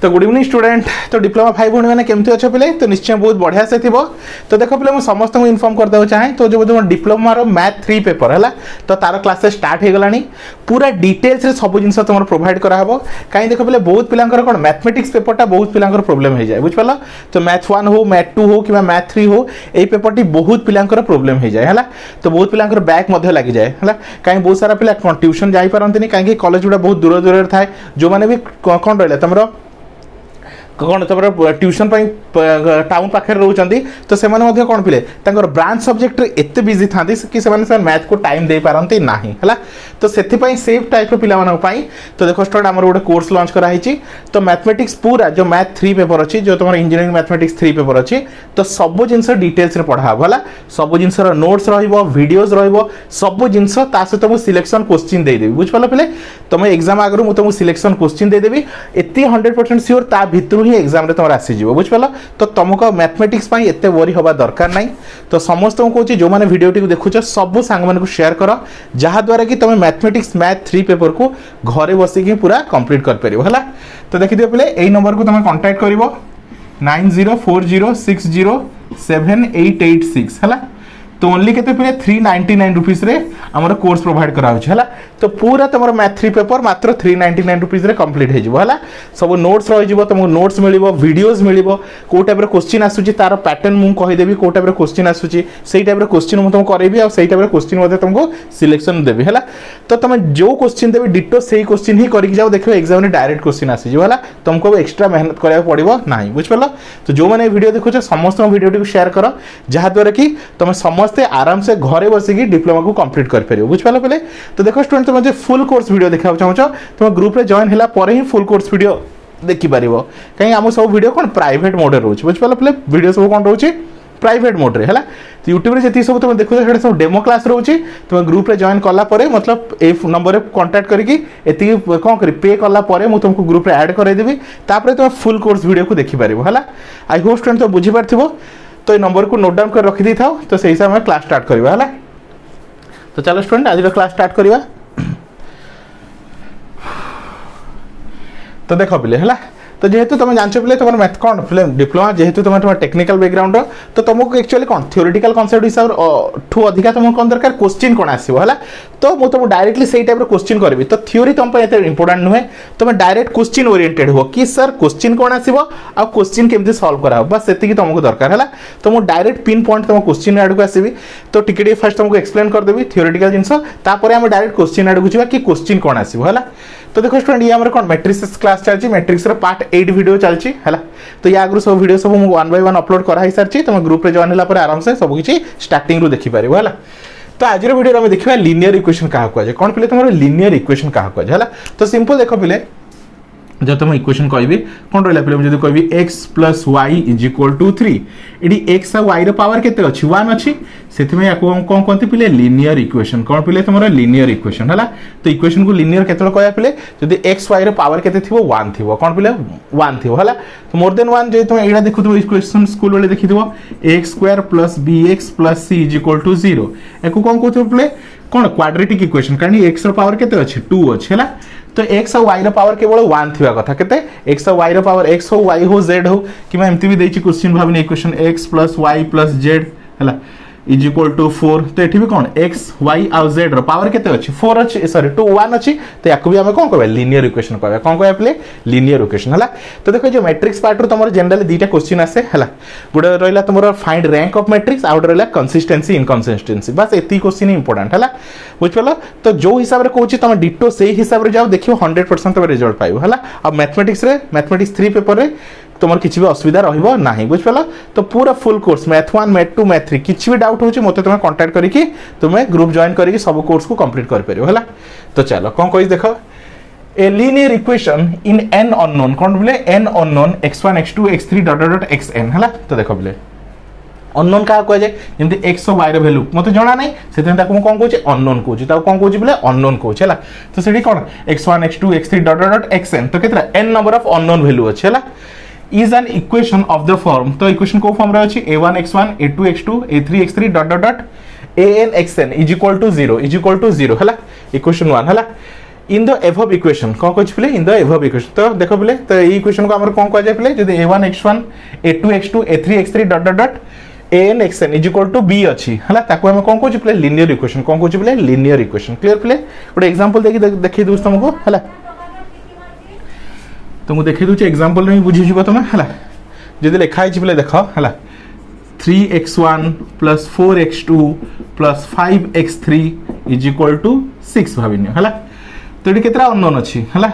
तो good evening student. तो diploma भाई भौणी मैंने केमती अच्छे पिले तो निश्चय बहुत बढ़िया से थो। तो देख पे मुझे समस्त को इनफॉर्म करदे चाहे तो जो डिप्लोमा मैथ 3 पेपर है तो तार क्लासेस स्टार्ट हो गला पूरा डिटेल्स सब जिन तुम प्रोवाइड कराब कहीं देख पे बहुत पिला कौन मैथमेटिक्स पेपरटा बहुत पिला प्रोब्लेम हो जाए बुझिपाल। तो मैथ 1 हो मैथ 2 हो कि मैथ 3 हो यही पेपरटी बहुत पिला प्रोब्लेम हो जाए है। तो बहुत पिला बैक लग जाए है कहीं बहुत सारा पिला ट्यूशन जापारती कहीं कॉलेज गुड़ा बहुत दूर दूर थाए जो मैंने भी कौन रहा तुम कौन तुम ट्यूशन टाउन पाखे रोचंती तो से कौन पिले ब्रांच सब्जेक्ट एत बिजी था कि मैथ को टाइम दे पारती ना है। तो से सेफ टाइप पाई तो देखो स्टूडेंट आम गोटे कोर्स लॉन्च कराई तो मैथमेटिक्स पूरा जो मैथ 3 पेपर अच्छी जो तुम इंजीनियरिंग मैथमेटिक्स 3 पेपर अच्छी तो सब जिन डिटेल्स पढ़ाब है सब जिन नोट्स रीडियोज सब जिन सहित मुझे सिलेक्शन क्वेश्चन देदेवी बुझिपाल पे तुम एग्जाम आगे मुझे तुमको सिलेक्शन क्वेश्चन देदेवी एति 100% सियोर ता भितर ही एग्जाम रे तुम आसीज बुझिपाल। तो तुमको मैथमेटिक्स एत वरी हवा दरकार नहीं। तो समस्त को कहूँ जो मैंने वीडियो टी देखुच सब सांग मान शेयर कर जहाद्वारा कि तुम मैथमेटिक्स मैथ 3 पेपर को घरे बसिक पूरा कंप्लीट कर पार है। तो देखिए पे यही नंबर को तुम कांटेक्ट कर 9040607886 है। तो ओनली के 399 रुपीस रे हमर कोर्स प्रोवाइड करा है। तो पूरा तुम मैथ 3 पेपर मात्र 399 रुपीस रे कंप्लीट हो है। सब नोट्स रही तुमको नोट्स मिल वीडियोज मिल कौ टाइप क्वेश्चन आसूँ तार पैटर्न मुझे कहीदेवी कौ टाइप क्वेश्चन आसूँ से टाइप क्वेश्चन मुझे तुमको करेबी और से टाइप क्वेश्चन तुमको सिलेक्शन देवी है। तो तुम जो क्वेश्चन देवी डिटो से क्वेश्चन ही करके जाओ देखो एग्जाम में डायरेक्ट क्वेश्चन आसीज है। तुमको एक्स्ट्रा मेहनत करा पड़ो ना बुझिपाल। तो जो मैंने वीडियो देखुच समस्त वीडियो टी शेयर कर जहाद्वारा कि तुम समस्त आराम से घरे बसिकी डिप्लोमा को कंप्लीट कर पारे बुझिपाल पे। तो देखो स्टूडेंट तुम फुल कोर्स वीडियो देखा चाहो तुम ग्रुप रे जॉइन होला पर ही फुल कोर्स वीडियो देखि पारिबो कहीं आम सब वीडियो कौन प्राइवेट मोड रोच बुझिपाल पे वीडियो सब कौन रोचे प्राइवेट मोड रे है। तो यूट्यूब रे जी सब तुम देखो सब डेमो क्लास रोचे तुम ग्रुप रे जॉइन कला परे मतलब ए नंबर कांटेक्ट करके एति कौन करी पे कला परे मु तुमको ग्रुप रे ऐड करे देबी तापर तुम फुल कोर्स वीडियो को देखि पारिबो है। आई होप स्टूडेंट तो बुझी पारथिबो। तो ये नंबर को नोट डाउन कर रखी दी था तो से हिसाब में क्लास स्टार्ट करवा है। तो चलो स्टूडेंट आज क्लास स्टार्ट करवा। तो देख पिले है तो जेहेतु तुम जानछ पे तुम मैथ कौन फिल्म डिप्लोमा जेहेतु तुम टेक्निकल बैकग्राउंड तो तुमको एक्चुअली कौन थ्योरेटिकल कॉन्सेप्ट हिसाब ठू अधिका तुमको कौन दरकार क्वेश्चन कौन आसो है। तो मुझे तुमको डायरेक्टली से टाइप क्वेश्चन करी तो थ्योरी तुम पे इंपोर्टेंट नुहे तुम डायरेक्ट क्वेश्चन ओरिएंटेड हो कि सर क्वेश्चन कौन आसो आ क्वेश्चन केमती सॉल्व करा बस से तुमको दरकार है। तो मुझे डायरेक्ट पिन पॉइंट तुम क्वेश्चन आड़ को आसबि तो टिके फर्स्ट तुमको एक्सप्लेन करदेवी थ्योरेटिकल जिन आम डायरेक्ट क्वेश्चन आड़ को जा कि क्वेश्चन कौन आसो है। तो देखो स्टूडेंट ये आम कौन मैट्रिक्स क्लास चलती मैट्रिक्स पार्ट 8 वीडियो चलती है। तो या आगु सब वीडियो सब मुझे 1 by 1 अपलोड कराई सारी तुम ग्रुप रे जॉइन होला आराम से सब किसी स्टार्टिंग रू देखि पारिबो है। तो आज वीडियो में देखा लिनियर इक्वेशन क्या कहुए कौन पे तुम लिनियर इक्वेशन क्या कहुए है। तो सिंपल देख पे जब तुम इक्वेशन कहि कौन रहा पे मुझे कहि x + y = 3 ये x और y पावर केते अछि 1 अछि से कौन कहते पे लिनियर इक्वेशन कौन पे तुम लिनियर इक्वेशन है। तो इक्वेशन को लिनियर केते कहया पे जदि x y पावर केते थिबो 1 थिबो कौन पे 1 थिबो है। तो मोर देन 1 जे तुम एडा देखुथबो इक्वेशन स्कूल वाले देखिथबो x² + bx + c = 0 एको कौन कहथबो पे कौन क्वाड्रेटिक इक्वेशन कारण x पावर केते अछि 2 अछि है। तो x और y पावर केवल 1 थिबा कथा केते x और y पावर x हो y हो z हो कि मैं एमती भी देछि question भाबिने equation x + y + z है = 4 तो एठी भी कौन x y और z रो पावर केते अछि 4 अछि सॉरी 2 1 अछि तो याकु भी हमें कौन कहबे लिनियर इक्वेशन कहबे कौन कहबे प्ले लिनियर इक्वेशन है। तो देखो जो मैट्रिक्स पार्ट रो तमरो जनरली दीटा क्वेश्चन आसे है गुडे रहला तमरो find rank of matrix out रहला कंसिस्टेंसी इनकंसिस्टेंसी बस एती क्वेश्चन इंपोर्टेंट है बुझलो। तो जो हिसाब रे कहूची तुम डिटो से हिसाब रे जाओ देखियो 100% तुम रिजल्ट पाइबो है। अब मैथमेटिक्स 3 पेपर रे तुम किसी भी असुविधा रहिबो नाही बुझपाल। तो पूरा full course math 1 math 2 math 3 किसी भी डाउट होची मते तुम कांटेक्ट करिकि तुम ग्रुप जॉइन करिकि सब कोर्स को कंप्लीट कर परियो है। तो चलो कौन कहि देखो ए linear equation in n unknown कौन बोले n unknown x1 x2 x3 ... xn है। तो देखो बोले अननोन क्या कह जाए जमी x और y वैल्यू मत जना ना से कौन कौन अननोन कौन कौन कौन बोले अननोन कौन है। तो से कौन x1 x2 x3 ... xn तो कितना n number of unknown value अच्छे है is an equation of the form। तो इक्वेशन को फॉर्म रे अछि a1 x1 a2 x2 a3 x3 ... an xn = 0 है इक्वेशन 1 है। इन द एभव इक्वेशन कौन कहछि पिले इन द एभव इक्वेशन तो देखो पिले तो ई इक्वेशन को हमर कोन कह जाय पिले जदी a1 x1 a2 x2 a3 x3 dot dot dot an xn is equal to b अछि हला ताको हम कोन कहछि पिले लीनियर इक्वेशन कोन कहछि पिले लीनियर इक्वेशन क्लियर पिले गोटे एग्जांपल देखि दोस्त तुमको हला तो मु देखि दूची एग्जांपल रे बुझि जिवो तमे हला जदी लिखा है पिले देखो हला 3x1 plus 4x2 plus 5x3 is equal to 6 Bhavini हला तो ये केतरा अननोन अछि हला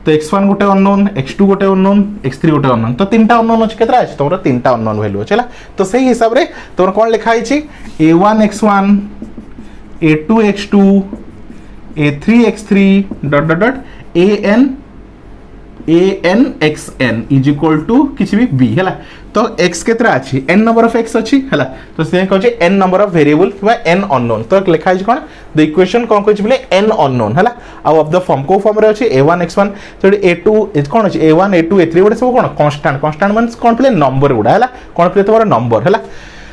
तो x1 गोटे अननोन x2 गोटे अननोन x3 गोटे अननोन तो तीनटा अननोन अछि केतरा अछि तोरा तीनटा अननोन वैल्यू अछि हला तो सही हिसाब रे तोर कोन लिखा है a1 x1 a2 x2 a3 x3 dot dot dot an xn is equal to किछि भी b हला तो x केतरा अछि n नंबर ऑफ x अछि हला तो से कहै छै n नंबर ऑफ वेरिएबल किबा n अननोन तो लिखा है कोन द इक्वेशन कोन कहै छै बोले n अननोन हला आउ ऑफ द फॉर्म को फॉर्म रे अछि a1 x1 तो a2 इज कोन अछि a1 a2 a3 गोटे सब कोन कांस्टेंट मींस कोन प्ले नंबर गुडा हला कोन प्ले तोरा नंबर हला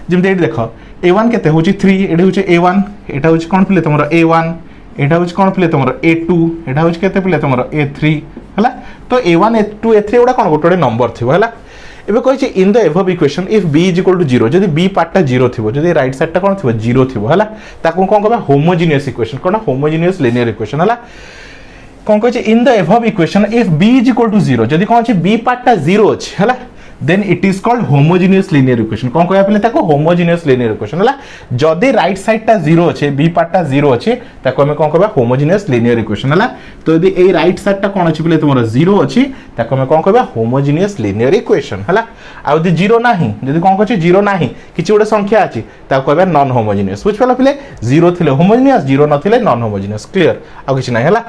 जेम एठी देखो a1 केते होछि 3 एठी होछि a1 एटा होछि कोन प्ले तोरा a1 एटा होछि कोन प्ले तोरा a2 एटा होछि केते प्ले तोरा a3 हला तो a1 a2 a3 गोटा कोन गोटे नंबर थिबो हला एबे कहै छै in the above equation if b is equal to 0 जदी b पार्ट टा 0 थिबो जदी राइट साइड टा कोन थिबो 0 थिबो हला ताको कोन कहबा होमोजेनियस इक्वेशन कोन होमोजेनियस लिनियर इक्वेशन हला कोन कहै छै in the above equation if b is equal to 0 जदी कोन छै b पार्ट टा 0 अछि हला then it is called homogeneous linear equation कोन कहया पले ताको homogeneous linear equation हला जदी राइट साइड टा 0 अछि b पार्ट टा 0 अछि ताको हम कोन कहबा homogeneous linear equation हला तो यदि ए राइट साइड टा कोन अछि पले तुमरो 0 अछि ताको हम कोन कहबा homogeneous linear equation हला आ यदि 0 नाही जदी कोन कहछि 0 नाही किछि गोटे संख्या अछि ताको कहबा नॉन होमोजेनियस बुझ पले पले 0 थिले होमोजेनियस 0 नथिले नॉन होमोजेनियस क्लियर आ किछि नाही हला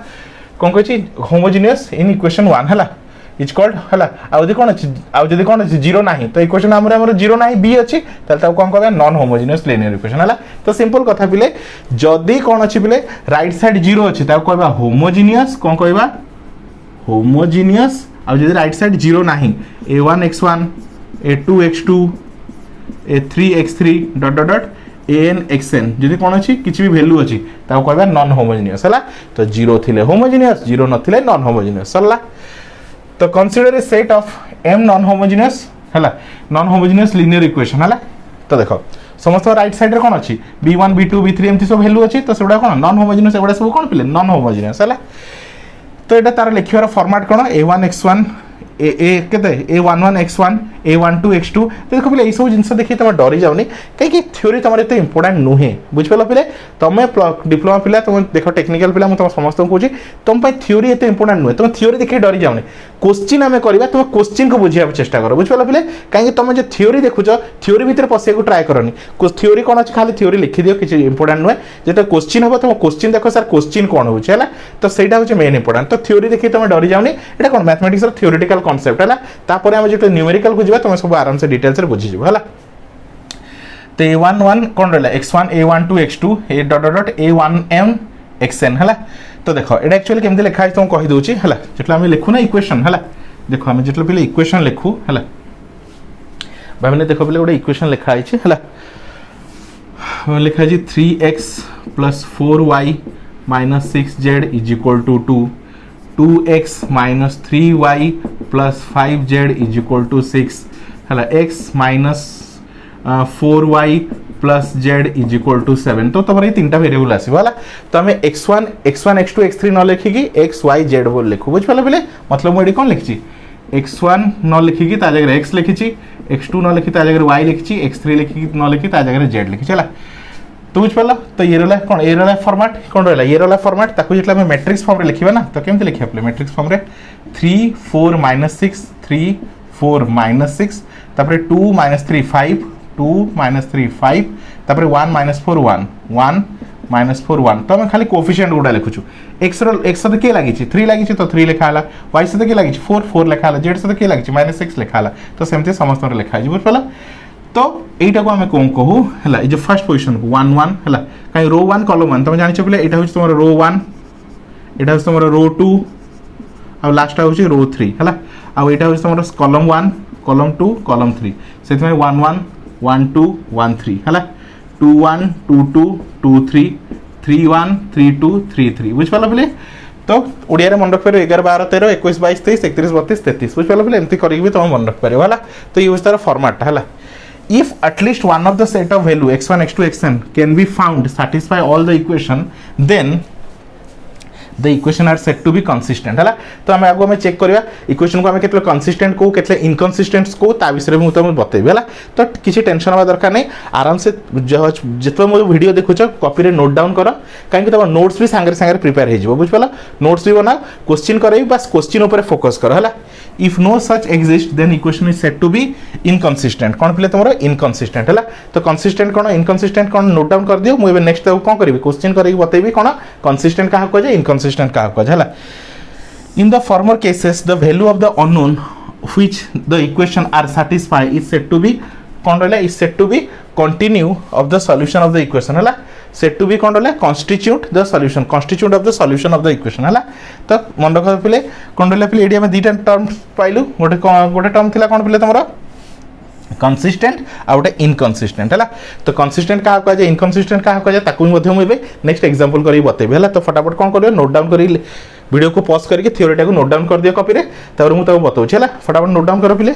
कोन कहछि homogeneous in equation 1 हला इज कॉल्ड हला आ जदी कोन 0 नाही तो इक्वेशन हमर 0 नाही b अछि त ताको कोन कहबा नॉन होमोजेनियस लिनियर इक्वेशन हला तो सिंपल कथा पिले जदी कोन अछि पिले राइट साइड 0 अछि ताको कहबा होमोजेनियस कोन कहबा होमोजेनियस आ जदी राइट साइड 0 नाही a1 x1 a2 x2 a3 x3 dot dot dot an xn जदी कोन अछि किछि भी वैल्यू अछि ताको कहबा नॉन होमोजेनियस हला तो 0 थिले होमोजेनियस 0 नथिले नॉन होमोजेनियस हला तो consider a set of m non homogeneous हला नॉन होमोजेनियस लिनियर इक्वेशन हला तो देखो समस्त राइट साइड रे कोन अछि b1 b2 b3 एमती सब वैल्यू अछि तो सेबडा कोन नॉन होमोजेनियस एबडा सब कोन पिले नॉन होमोजेनियस हला तो एटा तार लिखिवार फॉर्मेट कोन a1 x1 ए केते a11 x1 a12 x2 तो देखो पिले ए सब जिंस देखि तम डरी जाउनी काई कि थ्योरी तमरे एते इंपोर्टेंट नुहे बुझ पेलो पिले तमे डिप्लोमा पिला तम देखो टेक्निकल पिला म तम समस्त को तम पय थ्योरी एते इंपोर्टेंट नुहे तम थ्योरी देखि डरी जाउनी क्वेश्चन हमें करबा तम क्वेश्चन को बुझिया चेष्टा करो बुझ पेलो पिले काई तम जे थ्योरी देखुचो थ्योरी भीतर पसे को ट्राई करनी थ्योरी कोन अछि खाली थ्योरी लिखि दियो किछ इंपोर्टेंट नुहे जेटा क्वेश्चन हो तम क्वेश्चन देखो सर क्वेश्चन कोन होछ हला तो सेटा होछ मेन इंपोर्टेंट तो थ्योरी देखि तम डरी जाउनी एटा कोन मैथमेटिक्स रो थ्योरेटिकल कांसेप्ट हला तापर हम जे न्यूमेरिकल को जिबा तम सब आराम से डिटेल्स रे बुझि जिबो हला तो a11 कोन रहला x1 a12 x2 a dot dot a1m xn हला तो देखो एटा एक्चुअली केमते लिखा है तुम कहि दोची हला जेतला हम लिखु ना इक्वेशन हला देखो हम जेतला पहिले इक्वेशन लिखु हला भाबने देखो पहिले ओडा इक्वेशन लिखा है छी हला लिखा जी 3x + 4y - 6z = 2 2x - 3y + 5z = 6 हला x - 4y + z = 7 तो तमरे तीनटा वेरिएबल आसीबो हला तो हमें x1 x2 x3 न लिखि की x y z बोल लिखु बुझ पले पले मतलब मोडी कोन लिखछि x1 न लिखि की ता जगह x लिखिछि x2 न लिखि ता जगह y लिखिछि x3 लिखि की न लिखि ता जगह z लिखिछि हला तो बुझ पल्ला तो ये रहला कोन ये रहला फॉर्मेट कोन रहला ये रहला फॉर्मेट ताकू जेतला में मैट्रिक्स फॉर्म रे लिखिबा ना तो केमते लिखिया पले मैट्रिक्स फॉर्म रे 3 4 - 6 3 4 - 6 तापर 2 - 3 5 2 - 3 5 तापर 1 - 4 1 1 - 4 1 तो हम खाली कोएफिशिएंट गुडा लिखुछु x से के लागि छि 3 लागि छि तो 3 लिखा हला y से के लागि छि 4 4 लिखा हला z से के लागि छि -6 लिखा हला तो सेमते समस्त रे लिखा छि बुझ पल्ला तो एटा को हमें कोन कहू हला ए जे फर्स्ट पोजीशन को 1 1 हला काई रो 1 कॉलम 1 तुम जानि छ पले एटा होछ तमरो रो 1 एटा होछ तमरो रो 2 आ लास्ट होछ रो 3 हला आ एटा होछ तमरो कॉलम 1 कॉलम 2 कॉलम 3 सेति में 1 1 1 2 1 3 हला 2 1 2 2 2 3 3 1 3 2 3 3 बुझ पला पले तो ओडिया मन रखिपार 11 12 13 21 22 23 31 32 33 बुझिपाल पे एमती करके तुम मन रखिपार है। तो ये हूँ तार फॉर्मेट है। If at least one of the set of value x1 x2 xn can be found satisfy all the equation, then the equation are said to be consistent है। तो आम आगे चेक करवा इक्वेशन को आम के कंसिस्टेंट को के इनकनसिस्टेंट को ता विषय में तुम बतेबी है। तो किसी टेंशन हवा दरकार नहीं, आराम से जिते मो वीडियो देखुच कॉपी रे नोट डाउन कर, कहीं तुम नोट्स भी सांगे सांगे प्रिपेयर हो बुझिपाल। नोट्स भी बनाओ, क्वेश्चन कर बस क्वेश्चन उपर फोकस कर है। If no such exist then equation is said to be inconsistent. कौन पे तुम इनकनसिस्टेंट है। तो कंसिस्टेंट कौन इनकनसिस्टेंट कौन नोट डाउन कर दियो। मुझे नेक्स्ट कौन करी क्वेश्चन कर बतेबी कौन कंसिस्टेंट क्या कहे इनकनसिस्टेंट क्या कहे। In the former cases the value of the unknown which the equation are satisfy is said to be कौन रहा is said to be continue of the solution of the equation है। Said to be कौन रहा constitute the solution constitute of the solution of the equation है। तो मन रख पे कौन रहा पे ये दुईटा टर्म पाइलु गोटे गोटे टर्म थी कौन पे तुम कंसिस्टेंट आ गोटे इनकनसिस्टेंट है। तो कंसिस्टेंट क्या कहे इनकनसिस्टेंट क्या कहे मुझे नेक्स्ट एग्जांपल कर बतेबी है। तो फटाफट कौन कर नोट डाउन कर वीडियो को पॉज करके थ्योरीटा को नोट डाउन कर दियो कॉपी रे, तापर मुझे बताऊँ है। फटाफट नोट डाउन कर पे।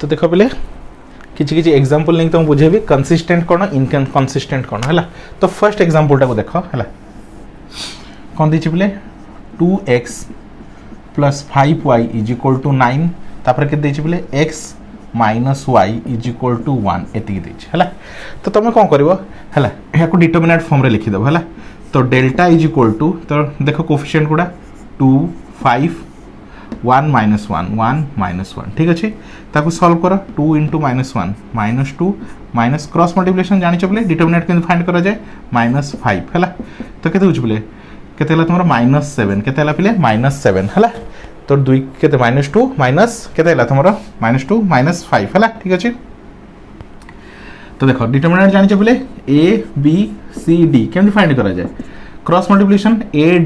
तो देख पे किसी एग्जांपल नहीं तुम बुझेबी कंसिस्टेंट कौन इनकनसिस्टेंट कौन है। तो फर्स्ट एग्जांपलटा को देख है कौन दीची पे 2x + 5y = 9 तापर के देची पे x - y = 1 एति है। तो तुम कौन कर या डिटरमिनेंट फॉर्म रे लिखिदेव है। तो डेल्टा = तो देख कोफिशिएंट गुड़ा 2 5 1 - 1 1 - 1 ठीक अच्छे। ताको सॉल्व कर 2 × -1 -2 माइनस क्रॉस मल्टीप्लिकेशन जानी पे डिटरमिनेंट के फाइंड करा जाए -5 है। तो केते होछ पे केते तुम -7 केते पे -7 है। तो 2 केते -2 माइनस केते तुम -2 -5 है ठीक अच्छे। तो देखो डिटरमिनेंट जानी पे a b c d केमती फाइंड करा जाए cross multiplication a ×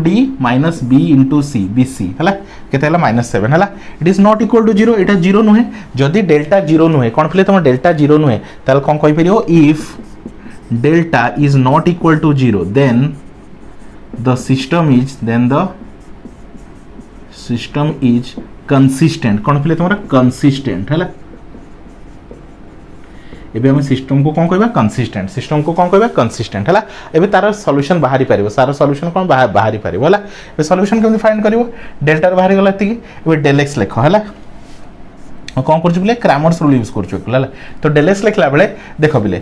d minus b × c bc है केते -7 है। It is not equal to 0 एटा 0 नुहे जदि डेल्टा 0 नुहे कौन पे तुम डेल्टा 0 नुहे ताल कौन कहि परियो if delta is not equal to 0 then the system is consistent कौन पे तुम कंसिस्टेंट है। एबे हम सिस्टम को कौन कहबा कंसिस्टेंट सिस्टम को कौन कहबा कंसिस्टेंट है। एबे तार सॉल्यूशन बाहरी पारिबो सार सॉल्यूशन कौन बाहरी पारिबो है। एबे सॉल्यूशन केमती फाइंड करिवो डेल्टा रे बाहरी गला एति एबे डेल x लिखो है कौन कर क्रैमर्स रूल यूज कर। तो डेल एक्स लिखला बेले देख पे ये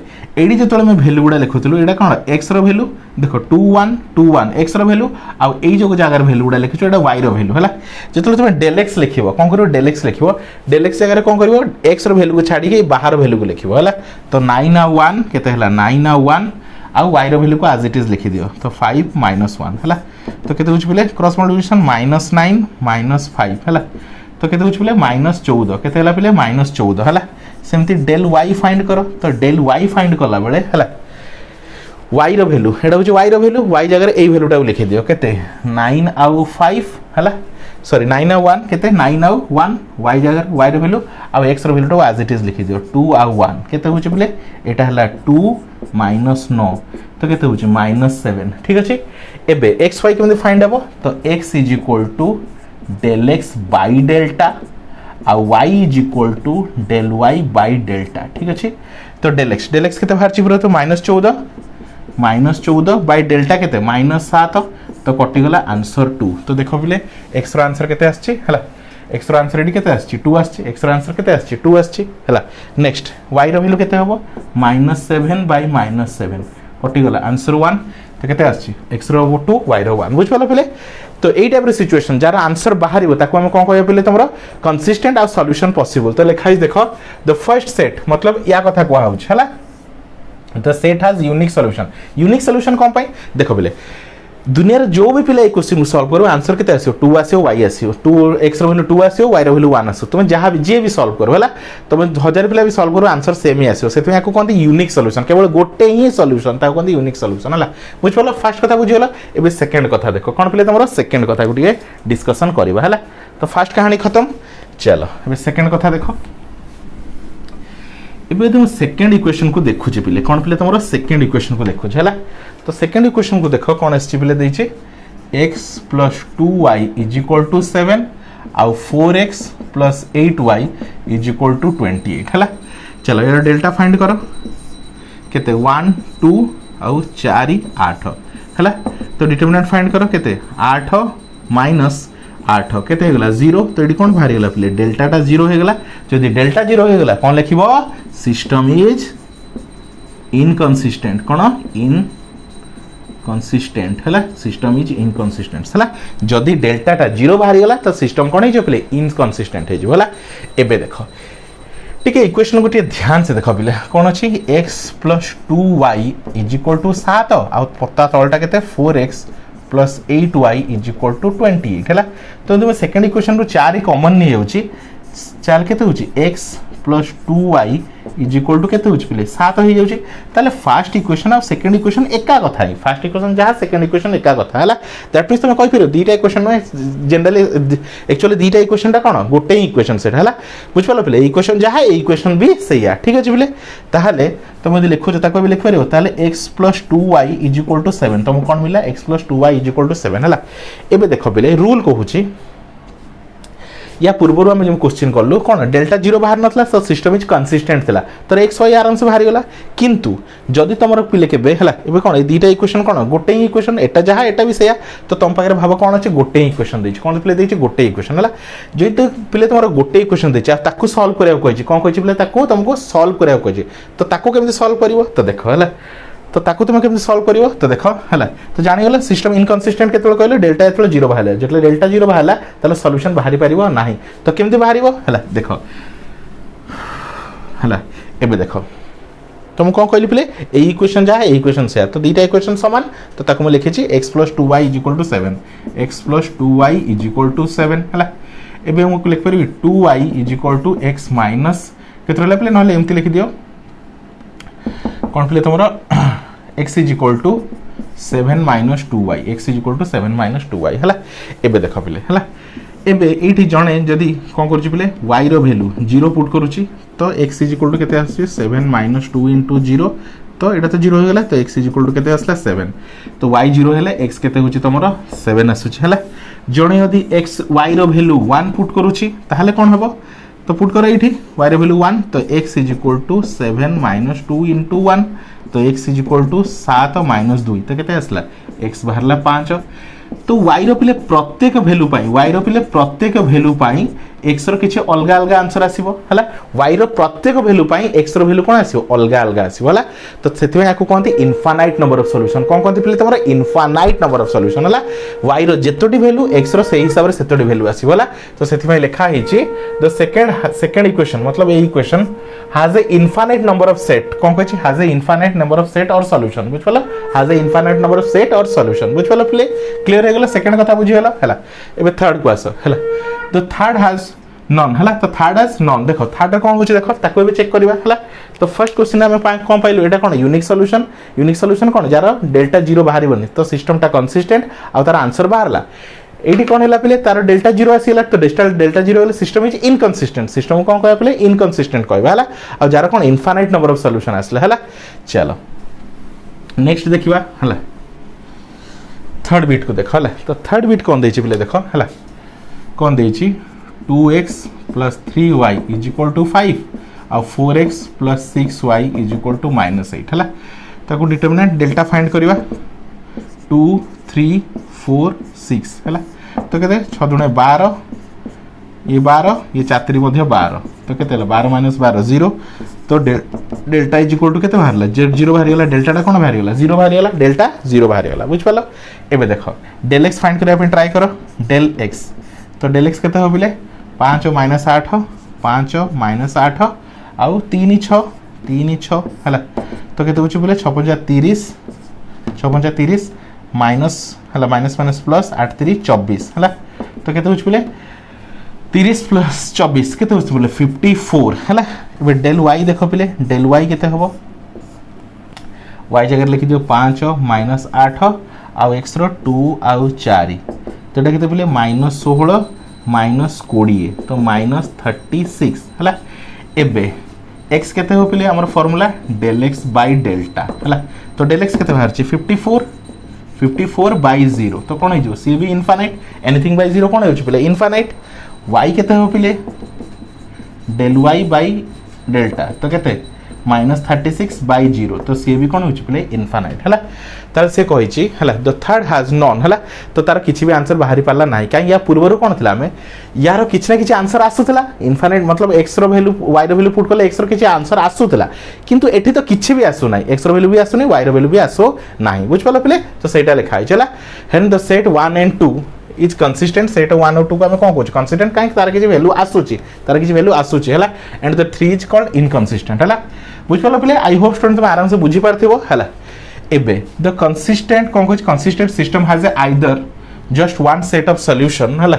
जो मैं भैल्यू गुड़ा लिखुलू ये कौन एक्स रैल्यू देख 2 1 2 1 एक्स रैल्यू आउ जो जगार भैल्यू गुड़ा लिखु ये वाई रैल्यू है। जो तुम डेल एक्स लिख कौन कर डेल एक्स लिख डेल एक्स जगह कौन कर एक्स रैल्यू को छाड़ी बाहर भैल्यू को लिख है। तो 9 आ 1 केते 9 आ 1 आउ वाई रैल्यू को एज इट इज लिखि दियो। तो 5 - 1 है। तो केते होछ पे क्रॉस मल्टीप्लिकेशन -9 -5 है। तो केते होछ पे -14 केते हला पे -14 है। सेमती डेल वाई फाइंड करो। तो डेल वाई फाइंड कला बेले है वाई रो वैल्यू एटा होछ वाई रो वैल्यू वाई जगह ए वैल्यूटा लिखि दियो केते 9 आउ 5 है सॉरी 9 आउ 1 केते 9 आउ 1 वाई जगह वाई रो वैल्यू आउ एक्स रो वैल्यूटा एज इट इज लिखि दियो 2 आउ 1 केते होछ पे एटा हला 2 - 9 तो केते होछ -7 ठीक अछि। एबे एक्स वाई केमते फाइंड हबो तो x = del x by delta आ y = del y by delta ठीक अच्छे। तो डेल एक्स के बाहर पूरा तो -14 बाई डेल्टा के -7 तो कटिगला आंसर 2। तो देख पे एक्स आंसर के एक्स आंसर ये के 2 एक्स आंसर के 2 है। नेक्स्ट वाई वैल्यू के -7 बाई -7 कटिगला आंसर 1 तो के एक्स 2 वाई 1 बुझिपाल पे। तो यही टाइप सिचुएशन जार आंसर बाहर कौन कह पे तुम कंसिस्टेंट आ सॉल्यूशन पॉसिबल। तो लिखाई देख द फर्स्ट सेट मतलब या कथा कह the set has unique solution कौन पाई देख पे दुनिया जो भी पिला क्वेश्चन सॉल्व करो आंसर के 2 आसो वाई आसो 2 एक्स वैल्यू 2 आसो वाई वैल्यू 1 आसो तुम जहाँ भी जी भी सॉल्व करो है तुम 1000 पिला भी सॉल्व करो आंसर सेम ही आसो से कहते यूनिक सॉल्यूशन केवल गोटे ही सॉल्यूशन ताको कहते यूनिक सॉल्यूशन है बुझिपाल। फर्स्ट कथा बुझीगला एबे सेकंड कथा देखो कौन पे तुम सेकंड कथा को डिस्कशन करवा है। तो फर्स्ट कहानी खत्म चलो एबे सेकंड कथा देखो एबे तुम सेकेंड इक्वेशन को देखुचे पिले कौन पिले तुम सेकेंड इक्वेशन को देखुचे है तो सेकेंड इक्वेशन को देख कौन आसी पिले देइचे x plus 2y is equal to 7 आउ 4x plus 8y is equal to 28 है। चलो यार डेल्टा फाइंड करो केते 1 2 आउ 4 8 है तो डिटरमिनेंट फाइंड करो केते 8 माइनस 8 केते हो गला 0 तो ये कौन बाहरी गला प्ले डेल्टाटा 0 हो गला जदि डेल्टा 0 हो गला कौन लिखिबो सिस्टम इज इनकंसिस्टेंट कौन इनकंसिस्टेंट है सिस्टम इज इनकंसिस्टेंट है जदि डेल्टाटा 0 बाहरी गला तो सिस्टम कौन हो प्ले इनकंसिस्टेंट हो है। एबे देखो ठीक है इक्वेशन को ध्यान से देख पिले कौन अच्छी x plus 2y is equal to 7 आउ पत्ता तलटा केते 4x plus 8y is equal to 28 है तो तुम सेकेंड इक्वेशन रू 4 कॉमन नहीं होची 4 केते होची x plus 2y is equal to केते होची पिले 7 हो जाउची ताले फर्स्ट इक्वेशन और सेकेंड इक्वेशन एका कथा ही फर्स्ट इक्वेशन जहाँ सेकेंड इक्वेशन एका कथा है दैट मीन्स तुम कहि फिर दीटा इक्वेशन में जनरली एक्चुअली दीटा इक्वेशन टा कोन गोटे इक्वेशन सेट है बुझ पालो पिले इक्वेशन जहाँ ए इक्वेशन भी सैया ठीक अछि पिले ताहाले तुम यदि लिखो ताको भी लिख पारियो ताले x plus 2y is equal to 7 तुमको कोन मिला x plus 2y is equal to 7 है। एबे देखो पिले रूल कहूची या पूर्व आम जो क्वेश्चन कलु कौन डेल्टा 0 बाहर नाला तो सिस्टम इज कंसिस्टेंट थिला तो एक्स वाई आराम से बाहरी गला किंतु जदि तुम पिले केबे हला एबे कौन दीटा इक्वेशन कौन गोटे इक्वेशन एटा जहाँ एटा भी सैया तो तुम पाखे भाव कौन अच्छे गोटे इक्वेशन देछि कौन पिले देछि गोटे इक्वेशन है जो तो पिले तुम गोटे इक्वेशन देछि ताकू सॉल्व करिया कहि कौन कहि पिले ताकू तुमको सॉल्व करिया कहि तो ताकू केमि सॉल्व करिवो तो देखो है तो ताकू तुम केमि सॉल्व करिवो तो देखो है तो जानी गला सिस्टम इनकंसिस्टेंट केतल कहले डेल्टा एतल 0 बाहला जेतले डेल्टा 0 बाहला ताले सॉल्यूशन बाहरी परिवो नाही तो केमि बाहरिवो है देखो है एबे देखो तुम कौन कहली पिले ए इक्वेशन जहाँ ए इक्वेशन से तो दीटा इक्वेशन समान तो ताकू मैं लिखिछि x plus 2y is equal to 7 x plus 2y is equal to 7 है एबे मैं लिख परिबी 2y is equal to x minus केतले पिले नहले एमती लिखि दियो कौन पिले तुमरा x is equal to 7 minus 2y x is equal to 7 minus 2y है एबे देख पिले है एबे एठी जणे जदी कोन करछि पिले y रो वैल्यू 0 पुट करूछि तो x इज इक्वल टू केते आछि 7 माइनस 2 इनटू 0 तो एटा तो 0 हो गेला तो x इज इक्वल टू केते आसला 7 तो y 0 हेले x केते होछि तमरो 7 आसुछि हला जणे यदि x y रो वैल्यू 1 पुट करूछि ताहाले कोन हबो तो पुट करो ये y रे वैल्यू 1 तो x is equal to 7 minus 2 into 1 तो x is equal to 7 minus 2 तो केते आसला x बाहरला 5 तो y रो पिले प्रत्येक वैल्यू पाई y रो पिले प्रत्येक वैल्यू पाई x रो किछि अलगा अलगा आंसर आसीबो हला y रो प्रत्येक वैल्यू पाई x रो वैल्यू कोन आसीबो अलगा अलगा आसीबो हला तो सेति में याकू कोनती इनफाइनाइट नंबर ऑफ सॉल्यूशन कोन कोनती पिले तमरा इनफाइनाइट नंबर ऑफ सॉल्यूशन हला y रो जेतोटी वैल्यू x रो सेही हिसाब रे सेतोटी वैल्यू आसीबो हला तो सेति में लिखा हिची द सेकंड इक्वेशन मतलब a equation has a infinite number of set कोन कहछि has a infinite number of set और सॉल्यूशन बुझ पला has a infinite number of set और सॉल्यूशन बुझ पला पिले क्लियर हो गेला सेकंड कथा बुझि गेला हला एबे थर्ड को आसो हला द थर्ड हैज नॉन हला तो थर्ड हैज नॉन देखो थर्ड कौन होची देखो ताको भी चेक करबा हला तो फर्स्ट क्वेश्चन में कोन पाइलो एटा कोन यूनिक सॉल्यूशन कोन जार डेल्टा 0 बाहरी बनी तो सिस्टम टा कंसिस्टेंट आ तार आंसर बाहरला एडी कोन हैला पले तार डेल्टा 0 आसीला तो डेल्टा 0 वाला सिस्टम इज इनकंसिस्टेंट सिस्टम को कोन कहबा पले इनकंसिस्टेंट कहबा हला आ जार कोन इनफाइनाइट नंबर ऑफ सॉल्यूशन आसला हला चलो नेक्स्ट देखिबा हला थर्ड बिट को देखो हला तो थर्ड बिट कोन देछि पले देखो हला कोन देछि 2x plus 3y is equal to 5 और 4x plus 6y is equal to minus 8 है ताको डिटरमिनेंट डेल्टा फाइंड करिवा 2 3 4 6 है तो केते 6 दुणे 12 ये 4 मध्ये 12 तो केते 12 माइनस 12 0 तो डेल्टा इज इक्वल टू केते बाहरला 0 बाहर गेला डेल्टा टा कोन बाहर गेला 0 बाहर गेला डेल्टा 0 बाहर गेला बुझ पालो एबे देखो डेल x फाइंड करिया पे ट्राई करो डेल x तो डेल x केते होबिले 5 माइनस 8 5 माइनस 8 आउ 3 6 हला तो केते होची बोले 6 30 माइनस हला माइनस माइनस प्लस 8 3 24 हला तो केते होची बोले 30 प्लस 24 केते होची बोले 54 हला एबे डेल y देखो पिले डेल y केते हबो y जगह लिखि दियो 5 माइनस 8 आउ x रो 2 आउ 4 तो एटा केते बोले माइनस 16 माइनस 20 तो माइनस 36 हला एबे x केते हो पिले हमर formula del x by delta हला तो del x केते बाहर छी 54 by 0 तो कोन हो सी भी इनफाइनाइट एनीथिंग by 0 कोन हो पिले इनफाइनाइट y केते हो पिले del y by delta तो केते -36 by 0 तो सी भी कोन हो पिले इनफाइनाइट हला तार से कहि छी हला द थर्ड हैज नॉन हला तो तार किछि भी आंसर बाहरी पाला नाही काई या पूर्वरो कोन थिला हमें यार किछि ना किछि आंसर आसुतला इनफाइनाइट मतलब x रो वैल्यू y रो वैल्यू पुट करले x रो किछि आंसर आसुतला किंतु एठी तो किछि भी आसु नाही x रो वैल्यू भी आसु नाही y रो वैल्यू भी आसु नाही बुझ पालो पिले तो सेटा लिखा है चला हेन the set 1 and 2 is consistent set 1 और 2 को हम कोन कहू कंसिस्टेंट काई तार किछि वैल्यू आसुची तार किछि वैल्यू आसुची हला and the 3 is called inconsistent हला बुझ पालो पिले आई होप स्टूडेंट तुम आराम से बुझी पारथिबो हला एबे द कंसिस्टेंट कोन कहू consistent system has either just one set of solution हला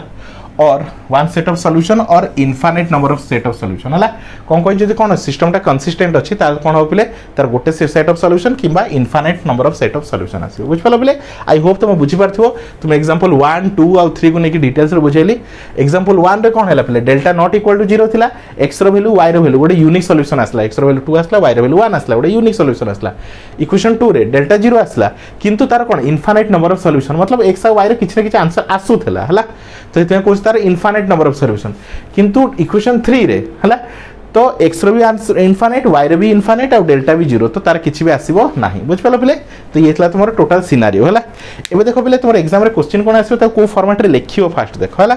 और वन सेट ऑफ सॉल्यूशन और infinite number of set of solution हला कोन कहू जदी कोन सिस्टमटा कंसिस्टेंट अछि तार कोन हो पिले तार गोटे सेट ऑफ सॉल्यूशन किबा infinite number of set of solution आसी बुझ पालो पिले आई होप तुम बुझी पारथिबो तुम एग्जांपल 1 2 और 3 को नेकी डिटेल्स रे बुझेली एग्जांपल 1 रे कोन हैला पिले डेल्टा नॉट इक्वल टू 0 थिला x रो वैल्यू y रो वैल्यू गोटे यूनिक सॉल्यूशन आसला x रो वैल्यू 2 आसला y रो वैल्यू 1 आसला गोटे यूनिक सॉल्यूशन आसला इक्वेशन 2 रे डेल्टा 0 आसला किंतु तार कोन इनफाइनाइट नंबर ऑफ सॉल्यूशन मतलब x और y रे किछ ना किछ आंसर आसु थिला हला तो इते कोस तार इनफाइनाइट नंबर ऑफ सॉल्यूशन किंतु इक्वेशन 3 रे हला तो x रो भी आंसर इनफाइनाइट y रो भी इनफाइनाइट और डेल्टा भी 0 तो तार किछ भी आसीबो नाही बुझ पालो पिले तो ये थला तुमरो टोटल सिनेरियो हला एबे देखो पिले तुमरो एग्जाम रे क्वेश्चन कोन आसीबो त को फॉर्मेट रे लिखियो फास्ट देखो हला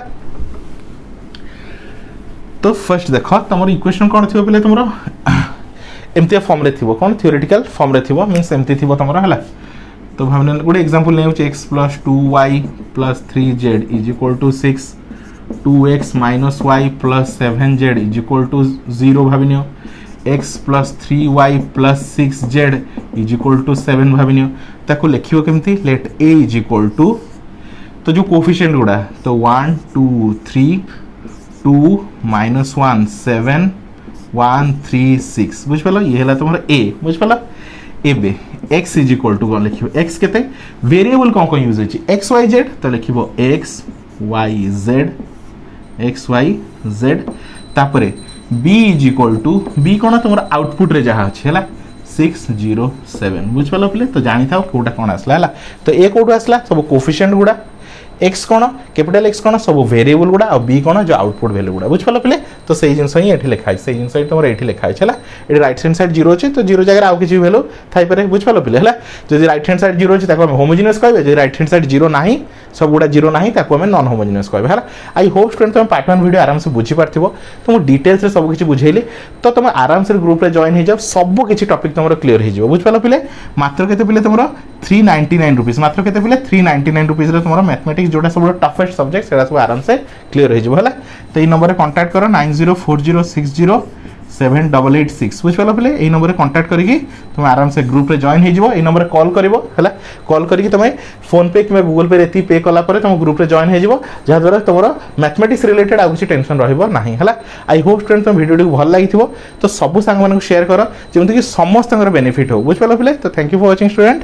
तो फर्स्ट देखो तुमरो इक्वेशन कोन थिबो पिले तुमरो एमती फॉर्म रे थिबो कोन थ्योरेटिकल फॉर्म रे थिबो मींस एमती थिबो तुमरो हला तो भावने गोटे एग्जांपल नै होचे x + 2y + 3z = 6 2x - y + 7z = 0 भाविनियो x + 3y + 6z = 7 भाविनियो ताको लिखियो केमती लेट a = तो जो कोएफिशिएंट गुडा तो 1 2 3 2 - 1 7 1 3 6 बुझ पालो ये हला तुम्हारा a बुझ पालो एबे x = कोन लिखियो x केते वेरिएबल कोन यूज होची x y z तो लिखिबो x y z तापरे b = b कोन तुमरा आउटपुट रे जहा अछि हला 607 बुझ पालो पले तो जानि थाओ कोटा कोन आसला हला तो a कोटो आसला सब कोएफिशिएंट गुडा x कोन कैपिटल x कोन सब वेरिएबल गुडा और b कोन जो आउटपुट वैल्यू गुडा बुझ पालो पले तो सही जिंस ही एठी लिखा है सही जिंस तुमरा एठी लिखा है हला एठी राइट हैंड साइड 0 अछि तो 0 जगह आउ किछि वैल्यू थाई पारे बुझ पालो पले हला जदि राइट हैंड साइड 0 अछि ताको हम होमोजेनियस कहबे जदि राइट हैंड साइड 0 नाही सब गुडा 0 नाही ताको हम नॉन होमोजेनियस कहबे हला आई होप स्टूडेंट तुम पार्ट 1 वीडियो आराम से बुझी पारथिबो तुम डिटेल्स रे सब किछि बुझेली तो तुम आराम से ग्रुप रे जॉइन हे जाओ सब किछि टॉपिक तुमरो क्लियर हे जिवो बुझ पालो पले मात्र केते पले तुमरो 399 रुपीस मात्र केते पले 399 रुपीस रे तुमरो मैथमेटिक्स जोटा सब टफेस्ट सब्जेक्ट सेरा सब आराम से क्लियर हे जिवो हला तो ई नंबर रे कांटेक्ट करो 9040607886 बुझ पालो पले ए नंबर रे कांटेक्ट करिकि तुम आराम से ग्रुप रे जॉइन हे जिवो ए नंबर रे कॉल करिवो हला कॉल करिकि तुम फोन पे कि गूगल पे रेती पे कला परे तुम ग्रुप रे जॉइन हे जिवो जहा द्वारा तुमरो मैथमेटिक्स रिलेटेड आ किछि टेंशन रहइबो नाही हला आई होप स्टूडेंट तुम वीडियो टी भल लागिथिबो तो सब सांग मानक शेयर करो जेमति कि समस्त बेनिफिट हो बुझ पालो पले तो thank you for watching student.